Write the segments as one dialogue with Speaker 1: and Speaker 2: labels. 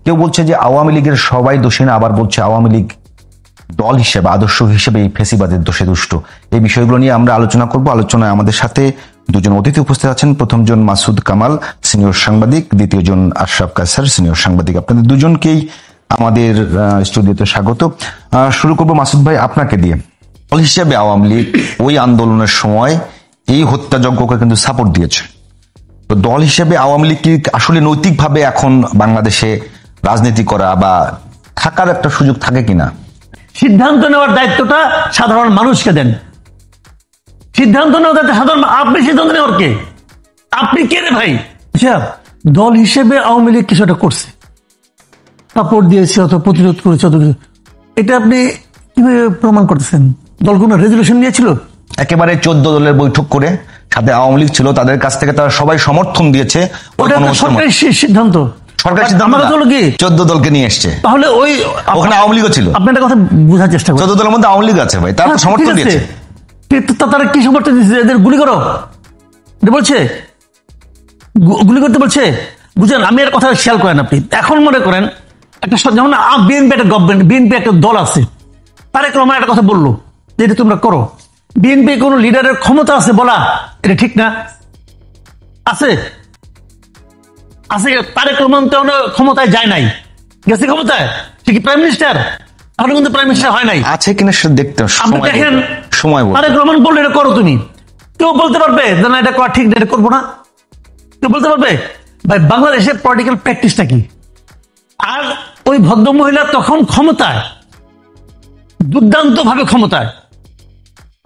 Speaker 1: কেউ বলছে যে আওয়ামী লীগের সবাই দোষী না, আবার বলছে আওয়ামী লীগ দল হিসেবে, আদর্শ হিসেবে এই ফেসিবাদের দোষে দুষ্ট। এই বিষয়গুলো নিয়ে আমরা আলোচনা করব। আলোচনায় আমাদের সাথে দুজন অতিথি উপস্থিত আছেন। প্রথমজন মাসুদ কামাল, সিনিয়র সাংবাদিক, দ্বিতীয়জন আশরাফ কায়সার, সিনিয়র সাংবাদিক। আপনাদের দুজনকেই আমাদের স্টুডিওতে স্বাগত। শুরু করব মাসুদ ভাই আপনাকে দিয়ে। দল হিসেবে আওয়ামী লীগ ওই আন্দোলনের সময় এই হত্যাযজ্ঞকে কিন্তু সাপোর্ট দিয়েছে। তো দল হিসেবে আওয়ামী লীগ কি আসলে নৈতিকভাবে এখন বাংলাদেশে রাজনীতি করা বা থাকার একটা সুযোগ থাকে কিনা?
Speaker 2: সিদ্ধান্ত নেওয়ার দায়িত্বটা সাধারণ মানুষকে দেন। সিদ্ধান্ত নেওয়ার দায়িত্ব সাধারণ, আপনি সিদ্ধান্ত নেওয়ার কে? আপনি কে রে ভাই? আচ্ছা, দল হিসেবে আওয়ামী লীগ কিছুটা করছে, সাপোর্ট দিয়েছে অথবা প্রতিরোধ করেছে, এটা আপনি কিভাবে প্রমাণ করতেছেন? দল কোনো রেজলিউশন নিয়েছিল?
Speaker 1: একেবারে 14 দলের বৈঠক করে, সাথে আওয়ামী লীগ ছিল, তাদের কাছ থেকে তারা সবাই সমর্থন দিয়েছে।
Speaker 2: ওটা সরকারি সিদ্ধান্ত,
Speaker 1: সরকারি সিদ্ধান্ত
Speaker 2: আমাদের দল কি
Speaker 1: 14 দলকে নিয়ে এসছে।
Speaker 2: তাহলে ওই
Speaker 1: ওখানে আওয়ামী লীগও ছিল।
Speaker 2: আপনি একটা কথা বোঝার চেষ্টা করুন,
Speaker 1: 14 দলের মধ্যে আওয়ামী লীগ আছে ভাই, তারা সমর্থন দিয়েছে।
Speaker 2: তারা কি সমর্থন দিয়েছে? এদের গুলি করো বলছে, গুলি করতে বলছে। বুঝলেন, আমি এর কথা খেয়াল করেন আপনি। এখন মনে করেন একটা যেমন বিএনপি একটা গভর্নমেন্ট, বিএনপি একটা দল আছে, তারেক রহমান একটা কথা বললো যে এটা তোমরা করো। বিএনপি কোন লিডারের ক্ষমতা আছে বলা এটা ঠিক না? আছে আছে তারেক রহমান তো ক্ষমতায় যায় নাই, গেছে ক্ষমতায়, সে কি প্রাইম মিনিস্টার? এখন কিন্তু প্রাইম মিনিস্টার হয় নাই।
Speaker 1: আছে কিনা সেটা দেখতে
Speaker 2: আপনি দেখেন,
Speaker 1: সময়
Speaker 2: তারেক রহমান বললে এটা করো, তুমি কেউ বলতে পারবে যে না এটা করা ঠিক না, এটা করবো না? কেউ বলতে পারবে? ভাই, বাংলাদেশের পলিটিক্যাল প্র্যাকটিসটা কি? আর ওই ভদ্র মহিলা তখন ক্ষমতায়, দুর্দান্ত ভাবে ক্ষমতায়,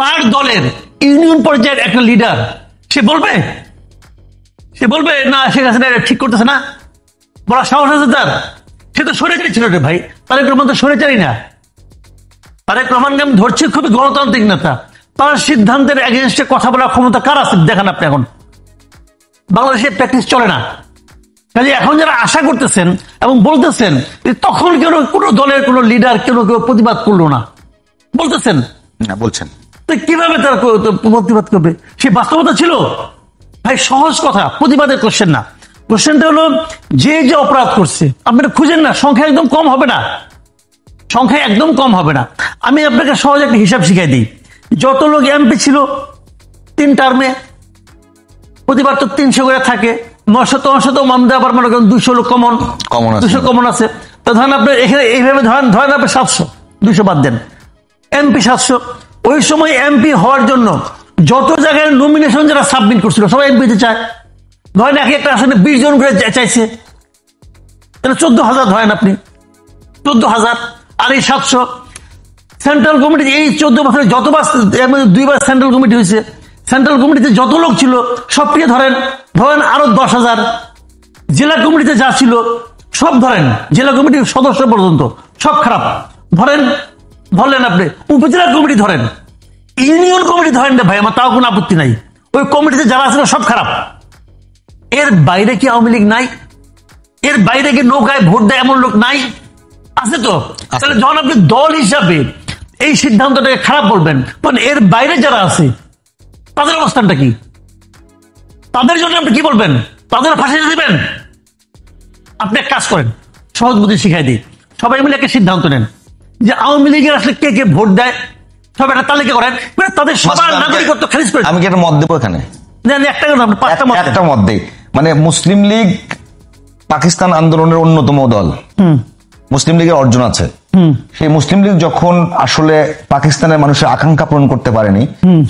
Speaker 2: তার দলের ইউনিয়ন পর্যায়ের একটা লিডার, সে বলবে না শেখ হাসিনা ঠিক করতেছে না? বড় সাহস আছে তার? সে তো স্বৈরাচারী ছিল রে ভাই। তারেক রহমান তো স্বৈরাচারী না। তারেক রহমানকে আমি ধরছি খুবই গণতান্ত্রিক নেতা। তার সিদ্ধান্তের এগেনস্টে কথা বলার ক্ষমতা কার আছে দেখেন আপনি। এখন বাংলাদেশের প্র্যাকটিস চলে না। কাজে এখন যারা আশা করতেছেন এবং বলতেছেন তখন কেন কোনো দলের কোনো লিডার কেউ প্রতিবাদ করলো না বলতেছেন
Speaker 1: না, বলছেন
Speaker 2: কিভাবে তারা প্রতিবাদ করবে? সে বাস্তবতা ছিল ভাই। সহজ কথা, প্রতিবাদের কোশ্চেন না। কোশ্চেনটা হলো যে যে অপরাধ করছে আপনারা খুঁজেন না, সংখ্যা একদম কম হবে না, সংখ্যা একদম কম হবে না। আমি আপনাকে সহজ একটা হিসাব শিখাই দিই। যত লোক এমপি ছিল 3 টার্মে, প্রতিবার তো 300 করে থাকে, 900 মামদা, আবার মনে করেন 200 লোক কমন 200 কমন আছে। তো ধরেন আপনি এখানে এইভাবে ধরেন আপনি 700, 200 বাদ দেন, এমপি 700। ওই সময় এমপি হওয়ার জন্য যত জায়গায় নমিনেশন যারা সাবমিট করছিল সবাই এমপিতে চায়। ধরেন একটা আসলে 20 জন করে চাইছে, তাহলে 14,000 ধরেন আপনি, 14,000 আর এই 700। সেন্ট্রাল কমিটি এই 14 বছরে যতবার, 2বার সেন্ট্রাল কমিটি হয়েছে, সেন্ট্রাল কমিটিতে যত লোক ছিল সবকে ধরেন আরো 10,000। জেলা কমিটিতে যা ছিল সব ধরেন, জেলা কমিটির সদস্য পর্যন্ত সব খারাপ ধরলেন আপনি। উপজেলা কমিটি ধরেন, ইউনিয়ন কমিটি ধরেন না ভাই, আমার তাও কোনো আপত্তি নাই। ওই কমিটিতে যারা ছিল সব খারাপ। এর বাইরে কি আওয়ামী লীগ নাই? এর বাইরে কি নৌকায় ভোট দেয় এমন লোক নাই? আছে তো। তাহলে যখন আপনি দল হিসাবে এই সিদ্ধান্তটাকে খারাপ বলবেন, তখন এর বাইরে যারা আছে তাদের অবস্থানটা কি? তাদের জন্য আপনি কি বলবেন? তাদের ফাঁসিয়ে দিবেন? আপনি এক কাজ করেন, সহজ বুদ্ধি শিখাই দিই। সবাই মিলে একটা সিদ্ধান্ত নেন যে আওয়ামী লীগের আসলে কে কে ভোট দেয়, সব একটা তালিকা করেন, তাদের সবার নাগরিকত্ব খারিজ করে।
Speaker 1: আমি কি একটা মত দেবো এখানে? একটা মত দেই, মানে মুসলিম লীগ পাকিস্তান আন্দোলনের অন্যতম দল, মুসলিম লীগের অর্জন আছে। সেই মুসলিম লীগ যখন আসলে পাকিস্তানের মানুষের আকাঙ্ক্ষা পূরণ করতে পারেনি,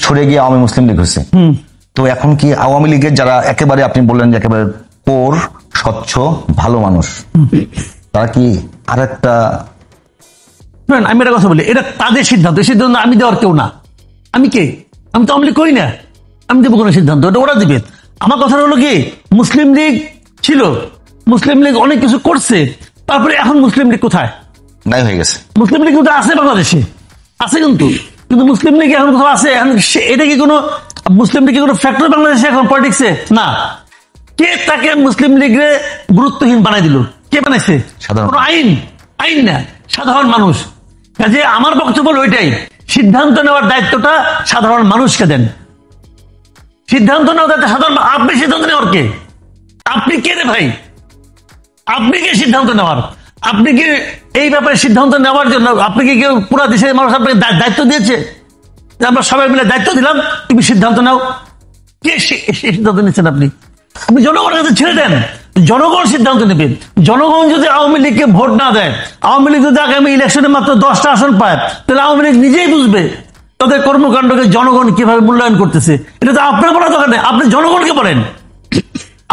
Speaker 1: সরে গিয়ে আওয়ামী মুসলিম লীগ হয়েছে। তো এখন কি আওয়ামী লীগের যারা একেবারে, আপনি বললেন যে একেবারে কোর স্বচ্ছ ভালো মানুষ, তারা কি আর একটা?
Speaker 2: আমি একটা কথা বলি, এটা তাদের সিদ্ধান্ত, এই সিদ্ধান্ত আমি দেওয়ার কেউ না। আমি কে? আমি তো আওয়ামী লীগ করি না, আমি দেবো কোনো সিদ্ধান্ত? এটা ওরা দিবে। আমার কথা হলো কি, মুসলিম লীগ ছিল, মুসলিম লীগ অনেক কিছু করছে, তারপরে এখন মুসলিম লীগ কোথায়?
Speaker 1: নাই হয়ে গেছে।
Speaker 2: মুসলিম লীগ কিন্তু আছে বাংলাদেশে, আছে কিন্তু মুসলিম লীগ এখন কোথাও আছে? এটা কি কোনো মুসলিম লীগ কোনো ফ্যাক্টর বাংলাদেশে এখন পলিটিক্সে? না। কে তাকে মুসলিম লীগে গুরুত্বহীন বানাই দিল? কে বানাইছে? কোনো আইন না, সাধারণ মানুষ। কাজে আমার বক্তব্য ওইটাই, সিদ্ধান্ত নেওয়ার দায়িত্বটা সাধারণ মানুষকে দেন। সিদ্ধান্ত নেওয়ার দায়িত্ব সাধারণ। আপনি সিদ্ধান্ত নেওয়ার কে? আপনি কে রে ভাই? আপনি কি সিদ্ধান্ত নেওয়ার? আপনি কি এই ব্যাপারে সিদ্ধান্ত নেওয়ার জন্য আপনি কি কেউ পুরো দেশের মানুষ আপনাকে দায়িত্ব দিয়েছে যে আমরা সবাই মিলে দায়িত্ব দিলাম তুমি সিদ্ধান্ত নাও? কে সিদ্ধান্ত নিচ্ছেন আপনি? আপনি জনগণের কাছে ছেড়ে দেন, জনগণ সিদ্ধান্ত নেবে। জনগণ যদি আওয়ামী লীগকে ভোট না দেয়, আওয়ামী লীগ যদি আগামী ইলেকশনে মাত্র 10টা আসন পায়, তাহলে আওয়ামী লীগ নিজেই বুঝবে তাদের কর্মকাণ্ডকে জনগণ কিভাবে মূল্যায়ন করতেছে। এটা তো আপনার বলার দরকার নেই, আপনি জনগণকে বলেন।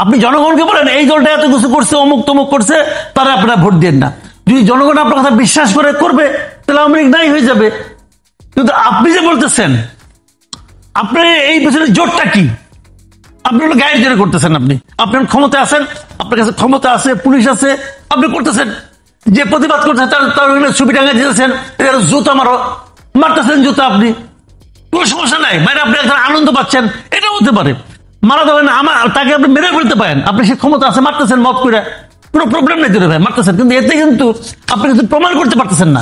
Speaker 2: আপনি জনগণকে বলেন এই দলটা এত কিছু করছে, অমুক তমুক করছে, তারা আপনারা ভোট দেন না। যদি জনগণ আপনার কথা বিশ্বাস করে করবে, তাহলে আওয়ামী লীগ নাই হয়ে যাবে। কিন্তু আপনি যে বলতেছেন আপনার এই পেছনে জোরটা কি? আপনি হলো গাইড জোরে করতেছেন। আপনি আপনার ক্ষমতা আছেন, আপনার কাছে ক্ষমতা আছে, পুলিশ আছে, আপনি করতেছেন। যে প্রতিবাদ করছে তার ছবি টাঙ্গা দিতেছেন, জুতা মারতেছেন জুতা। আপনি কোনো সমস্যা নাই, মানে আপনি একটা আনন্দ পাচ্ছেন, এটা হতে পারে। মারা দেবেন তাকে আপনি মেরে ফেলতে পারেন, আপনি সে ক্ষমতা আছে, মারতেছেন মত করে, কোনো প্রবলেম নেই তোরে ভাই, মারতেছেন। কিন্তু এতে কিন্তু আপনি কিন্তু প্রমাণ করতে পারতেছেন না।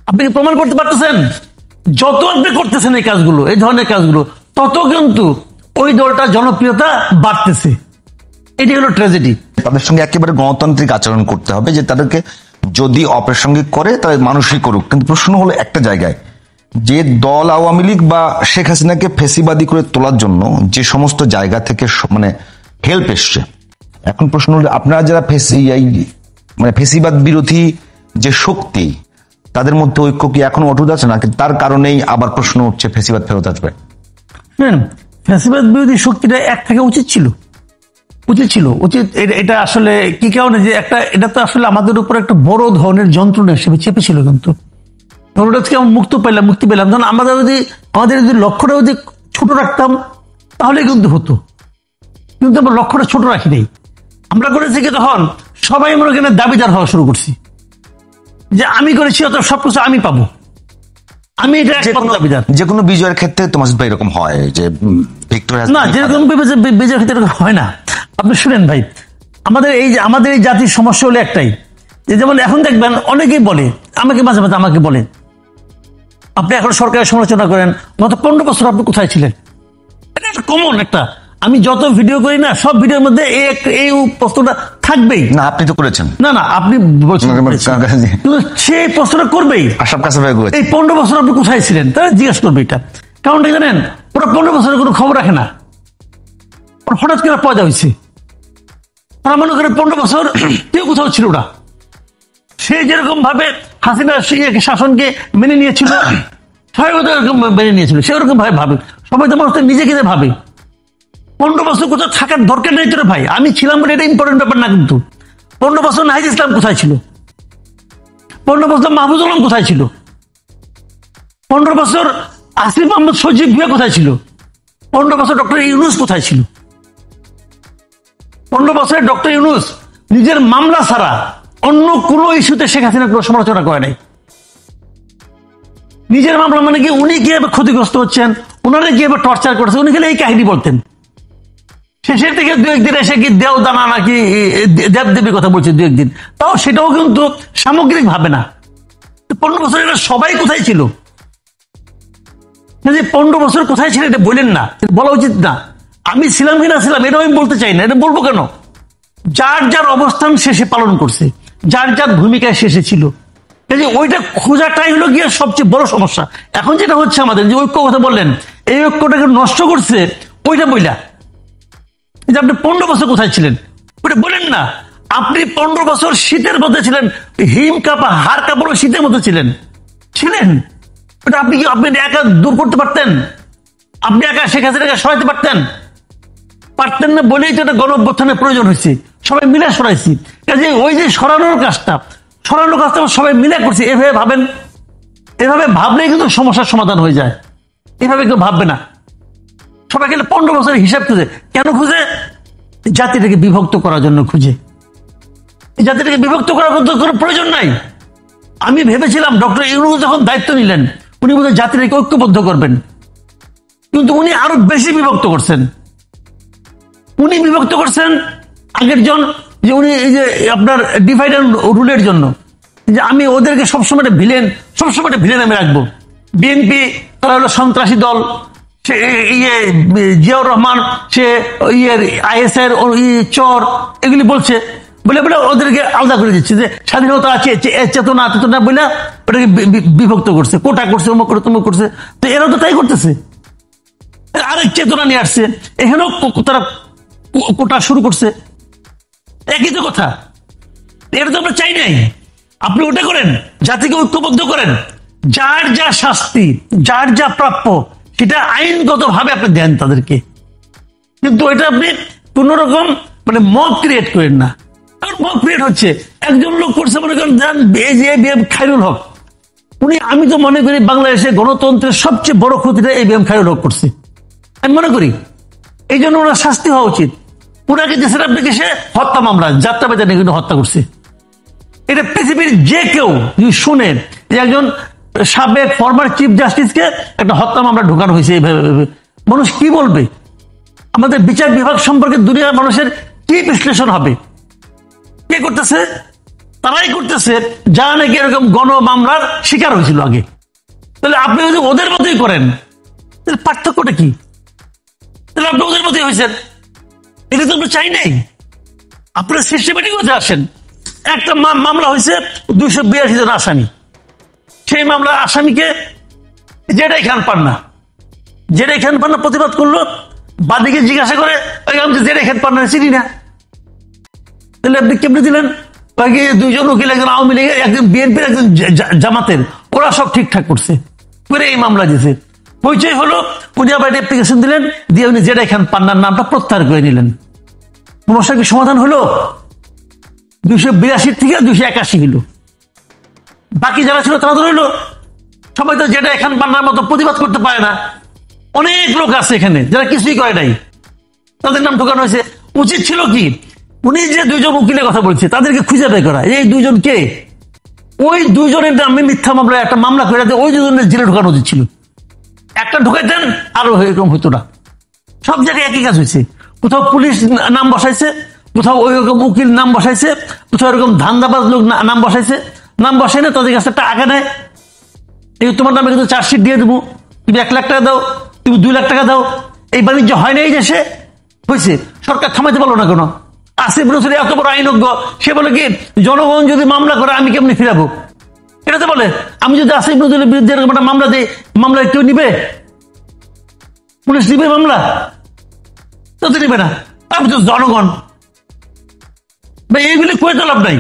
Speaker 2: আপনি কি প্রমাণ করতে পারতেছেন? যত আপনি করতেছেন এই কাজগুলো, এই ধরনের কাজগুলো, তত কিন্তু ওই দলটা জনপ্রিয়তা বাড়তেছে। এটি হলো ট্র্যাজেডি।
Speaker 1: তাদের সঙ্গে একেবারে গণতান্ত্রিক আচরণ করতে হবে, যে তাদেরকে যদি অপ্রাসঙ্গিক করে তাহলে মানুষই করুক। কিন্তু প্রশ্ন হলো একটা জায়গায়, যে দল আওয়ামী লীগ বা শেখ হাসিনাকে ফেসিবাদী করে তোলার জন্য যে সমস্ত জায়গা থেকে মানে হেল্প এসছে, এখন প্রশ্ন হলো আপনারা যারা ফেসিবাদ বিরোধী যে শক্তি, তাদের মধ্যে ঐক্য কি এখন অটুট আছে নাকি তার কারণেই আবার প্রশ্ন উঠছে ফেসিবাদ ফেরত আসবে?
Speaker 2: ফ্যাসিবাদ বিরোধী শক্তিটা এক থেকে উচিত ছিল। এটা আসলে কি কারণে যে এটা তো আসলে আমাদের উপর একটা বড় ধরনের যন্ত্রণা হিসেবে চেপেছিল। কিন্তু ওটা থেকে আমরা মুক্তি পেলাম যখন আমাদের যদি লক্ষ্যটা যদি ছোট রাখতাম তাহলে কিন্তু হতো। কিন্তু আমরা লক্ষ্যটা ছোট রাখি নাই। আমরা করেছি কি, তখন সবাই মনে করেন দাবিদার হওয়া শুরু করছি যে আমি করেছি অত সবকিছু আমি পাবো, আমি এটা দাবিদার।
Speaker 1: যে কোনো বিজয়ের ক্ষেত্রে তোমার ভাই এরকম হয় যে
Speaker 2: না, যেরকম বিজয়ের ক্ষেত্রে এরকম হয় না। আপনি শুনেন ভাই, আমাদের এই জাতির সমস্যা হলো একটাই, যে যেমন এখন দেখবেন অনেকেই বলে, মাঝে মাঝে আমাকে বলে, আপনি এখন সরকারের সমালোচনা করেন, গত 15 বছর আপনি কোথায় ছিলেন? এটা একটা কমন একটা, আমি যত ভিডিও করি না সব ভিডিওর মধ্যে এই প্রশ্নটা থাকবেই।
Speaker 1: না, আপনি তো করেছেন।
Speaker 2: না আপনি বলছেন, কিন্তু সেই প্রশ্নটা করবেই। এই 15 বছর আপনি কোথায় ছিলেন তারা জিজ্ঞেস করবে। এটা কারণটা জানেন, ওরা 15 বছরের কোনো খবর রাখে না, হঠাৎ করে পয়দা হয়েছে। তারা মনে করে 15 বছর কেউ কোথাও ছিল না। সে যেরকম ভাবে হাসিনা শাসনকে মেনে নিয়েছিল, সবাই এরকম মেনে নিয়েছিল, সে ওরকম ভাবে ভাবে। সবাই তো মানুষ নিজেকে ভাবে। 15 বছর কোথাও থাকার দরকার নেই তোর ভাই, আমি ছিলাম বলে এটা ইম্পর্টেন্ট ব্যাপার না। কিন্তু 15 বছর নাহিদ ইসলাম কোথায় ছিল? 15 বছর মাহফুজ আলম কোথায় ছিল? 15 বছর আসিফ আহমদ সজীব ভুঁইয়া কোথায় ছিল? 15 বছর ডক্টর ইউনূস কোথায় ছিল? 15 বছরে ডক্টর ইউনূস নিজের মামলা ছাড়া অন্য কোন ইস্যুতে শেখ হাসিনা কোনো সমালোচনা করে নাই। নিজের মামলা মানে কি, উনি কিভাবে ক্ষতিগ্রস্ত হচ্ছেন, উনারা কিভাবে টর্চার করছে, উনি খেলে এই কাহিনী বলতেন। শেষের থেকে 2-1 দিন এসে কি দেও দানা নাকি দেব দেবীর কথা বলছে 2-1 দিন, তাও সেটাও কিন্তু সামগ্রিক ভাবে না। 15 বছর এটা সবাই কোথায় ছিল? 15 বছর কোথায় ছিল এটা বলেন না, বলা উচিত না। আমি ছিলাম কিনা ছিলাম এটাও আমি বলতে চাই না, এটা বলবো কেন? যার যার অবস্থান শেষে পালন করছে, যার যার ভূমিকায় শেষে ছিল, ওইটা খোঁজাটাই হলো গিয়ে সবচেয়ে বড় সমস্যা। এখন যেটা হচ্ছে আমাদের যে ঐক্য কথা বললেন, এই ঐক্যটাকে নষ্ট করছে ওইটা বইলা যে আপনি 15 বছর কোথায় ছিলেন ওইটা বলেন না। আপনি 15 বছর শীতের মধ্যে ছিলেন, হিম কাপা হাড় কাপড় শীতের মধ্যে ছিলেন। ওটা আপনি একা দূর করতে পারতেন? আপনি একা শেখ হাসিনাকে সরাইতে পারতেন না বলেই তো এটা গণ-অভ্যুত্থানের প্রয়োজন হয়েছে, সবাই মিলে সরাইছি। কাজে ওই যে সরানোর কাজটা সবাই মিলে করছে। এভাবে ভাবেন, এভাবে ভাবলেই কিন্তু সমস্যার সমাধান হয়ে যায়। এভাবে কেউ ভাববে না। সবাই গেলে 15 বছরের হিসাব খুঁজে, কেন খুঁজে? জাতিটাকে বিভক্ত করার জন্য খুঁজে। এই জাতিটাকে বিভক্ত করার কোনো প্রয়োজন নাই। আমি ভেবেছিলাম ডক্টর ইউনূস যখন দায়িত্ব নিলেন, উনি বোধহয় জাতিটাকে ঐক্যবদ্ধ করবেন, কিন্তু উনি আরো বেশি বিভক্ত করছেন। উনি বিভক্ত করছেন আগের জন, যে উনি এই যে আপনার ডিভাইড এন্ড রুলের জন্য, যে আমি ওদেরকে সবসময় ভিলেন আমি রাখবো। বিএনপি তারা হলো সন্ত্রাসী দল, সে জিয়াউর রহমান সে IS এর চর, এগুলি বলছে। বলে বলে ওদেরকে আলাদা করে দিচ্ছে যে স্বাধীনতা আছে, চেতনা চেতনা বলে ওটাকে বিভক্ত করছে, কোটা করছে, অমুক করে তমুক করছে। তো এরাও তো তাই করতেছে, আরেক চেতনা নিয়ে আসছে, এখানেও তারা কোটা শুরু করছে। একই তো কথা, এটা তো আমরা চাই নাই। আপনি ওটা করেন, জাতিকে ঐক্যবদ্ধ করেন, যার যা শাস্তি, যার যা প্রাপ্য সেটা আইনগত ভাবে আপনি দেন তাদেরকে, কিন্তু এটা আপনি কোন রকম মানে মব ক্রিয়েট করেন না। মব ক্রিয়েট হচ্ছে, একজন লোক করছে মনে করেন খায়রুল হক, উনি, আমি তো মনে করি বাংলাদেশে গণতন্ত্রের সবচেয়ে বড় ক্ষতিটা এই বিএম খায়রুল হক করছে, আমি মনে করি। এই জন্য ওনার শাস্তি হওয়া উচিত। ওনাকে যে সেটা আপনাকে সে হত্যা মামলা, যাত্রা বেদা নিয়ে কিন্তু হত্যা করছে। এটা পৃথিবীর যে কেউ যদি শুনে যে একজন সাবেক ফরমার চিফ জাস্টিসকে একটা হত্যা মামলা ঢোকানো হয়েছে এইভাবে, মানুষ কি বলবে? আমাদের বিচার বিভাগ সম্পর্কে দুনিয়ার মানুষের কি বিশ্লেষণ হবে? কে করতেছে? তারাই করতেছে যারা নাকি এরকম গণ মামলার শিকার হয়েছিল আগে। তাহলে আপনি যদি ওদের মতোই করেন, তাহলে পার্থক্যটা কি? তাহলে আপনি ওদের মতোই হয়েছেন, এটা তো আমরা চাই নাই। আপনারা সিস্টেমেটিক হতে আসেন। একটা মামলা হয়েছে 282 জন আসামি, সেই মামলার আসামিকে যেটাই খান পান্না প্রতিবাদ করলো, বাদীকে জিজ্ঞাসা করে আমি যেটাই খান পান্না চিনি না। তাহলে আপনি কেমনি দিলেন? দুইজন উকিল, একজন আওয়ামী লীগের, একজন বিএনপির, একজন জামাতের, ওরা সব ঠিকঠাক করছে করে এই মামলা দিয়েছে। পরিচয় হলো, উনি আবার অ্যাপ্লিকেশন দিলেন, দিয়ে উনি যেটাই খান পান্নার নামটা প্রত্যাহার করে নিলেন। সমস্যা কি সমাধান হলো? 282 থেকে 281 হলো। বাকি যারা ছিল তারা তো রইল। সবাই তো যেটা এখান পান্নার মতো প্রতিবাদ করতে পারে না। অনেক লোক আছে এখানে যারা কিছুই করে নাই, তাদের নাম ঢোকানো হয়েছে। উচিত ছিল কি, উনি যে দুইজন উকিলের কথা বলছে তাদেরকে খুঁজে বের করা, এই দুইজন কে, ওই দুইজনের নামে মিথ্যা মামলা একটা মামলা করে ওই দুজনের জেলে ঢোকানো উচিত ছিল। একটা ঢোকাইতেন আরো এরকম হতো না। সব জায়গায় একই কাজ হয়েছে, কোথাও পুলিশ নাম বসাইছে, কোথাও ওই রকম উকিল নাম বসাইছে, কোথাও এরকম ধান্দাবাজ লোক নাম বসাইছে। নাম বসাই না, তাদের কাছে টাকা নেয়, এই তোমার নামে কিন্তু চার্জশিট দিয়ে দেবো, তুমি 1 লাখ টাকা দাও, তুমি 2 লাখ টাকা দাও। এই বাণিজ্য হয় না এই দেশে, হয়েছে। সরকার থামাইতে পারলো না কেন? আসিফ নজরুল এত বড় আইনজ্ঞ, সে বলে কি জনগণ যদি মামলা করে আমি কেমনি ফিরাবো? এটা তো বলে, আমি যদি আসিফ নজরুলের বিরুদ্ধে এরকম একটা মামলা দিই, মামলা কেউ নিবে? পুলিশ নিবে মামলা? তো নিবে না। আমি তো জনগণ, এইগুলি করে তো লাভ নাই।